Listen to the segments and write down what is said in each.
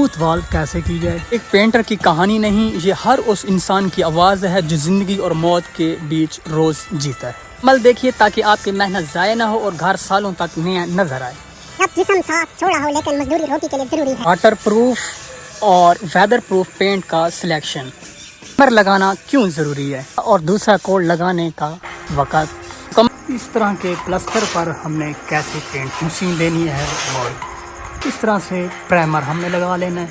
Smooth وال کیسے کی جائے؟ ایک پینٹر کی کہانی نہیں، یہ ہر اس انسان کی آواز ہے جو زندگی اور موت کے بیچ روز جیتا ہے۔ عمل دیکھیے تاکہ آپ کی محنت ضائع نہ ہو اور گھر سالوں تک نیا نظر آئے۔ اب جسم صاف چھوڑا ہو لیکن مزدوری روٹی کے لیے ضروری ہے۔ واٹر پروف اور ویدر پروف پینٹ کا سلیکشن، پر لگانا کیوں ضروری ہے اور دوسرا کوڈ لگانے کا وقت کم۔ اس طرح کے پلستر پر ہم نے کیسے پینٹ فنشنگ دینی ہے اور اس طرح سے پرائمر ہم نے لگا لینا ہے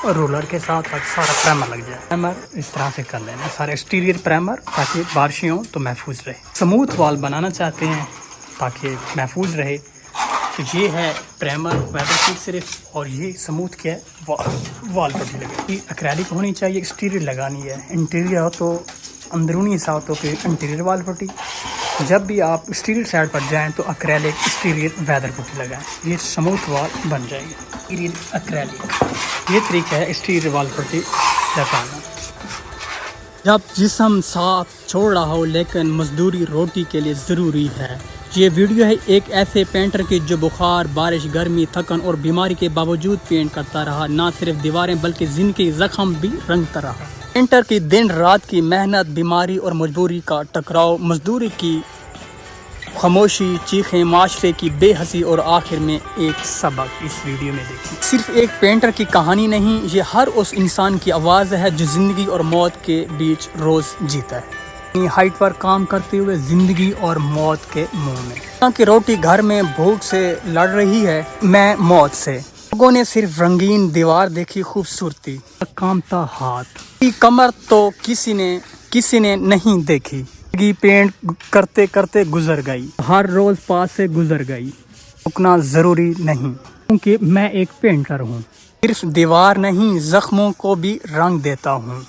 اور رولر کے ساتھ سارا پرائمر لگ جائے۔ پرائمر اس طرح سے کر لینا ہے سارے ایکسٹیریئر پرائمر تاکہ بارشیں ہوں تو محفوظ رہے۔ اسموتھ وال بنانا چاہتے ہیں تاکہ محفوظ رہے تو یہ ہے پرائمر ویدر شیٹ صرف، اور یہ اسموتھ کیا ہے وال پٹی لگے۔ ایکریلک ہونی چاہیے، ایکسٹیریئر لگانی ہے، انٹیریئر ہو تو اندرونی حصہ ہو تو پھر انٹیریئر وال پٹی۔ جب بھی آپ ایکسٹیریئر سائڈ پر جائیں تو ایکریلک ایکسٹیریئر ویدر پٹی لگائیں، یہ اسموتھ وال بن جائے گی۔ ایکسٹیریئر ایکریلک، یہ طریقہ ہے ایکسٹیریئر وال پٹی لگانا۔ جب جسم ساتھ چھوڑ رہا ہو لیکن مزدوری روٹی کے لیے ضروری ہے۔ یہ ویڈیو ہے ایک ایسے پینٹر کی جو بخار، بارش، گرمی، تھکن اور بیماری کے باوجود پینٹ کرتا رہا، نہ صرف دیواریں بلکہ زندگی زخم بھی رنگتا رہا۔ پینٹر کی دن رات کی محنت، بیماری اور مجبوری کا ٹکراؤ، مزدوری کی خاموشی، چیخیں، معاشرے کی بے حسی اور آخر میں ایک سبق اس ویڈیو میں دیکھیں۔ صرف ایک پینٹر کی کہانی نہیں، یہ ہر اس انسان کی آواز ہے جو زندگی اور موت کے بیچ روز جیتا ہے، اپنی ہائٹ پر کام کرتے ہوئے زندگی اور موت کے منہ میں۔ کہ روٹی گھر میں بھوک سے لڑ رہی ہے، میں موت سے۔ لوگوں نے صرف رنگین دیوار دیکھی، خوبصورتی، کامتا ہاتھ کی کمر تو کسی نے نہیں دیکھی۔ پینٹ کرتے کرتے گزر گئی، ہر روز پاس سے گزر گئی۔ رکنا ضروری نہیں کیونکہ میں ایک پینٹر ہوں، صرف دیوار نہیں زخموں کو بھی رنگ دیتا ہوں۔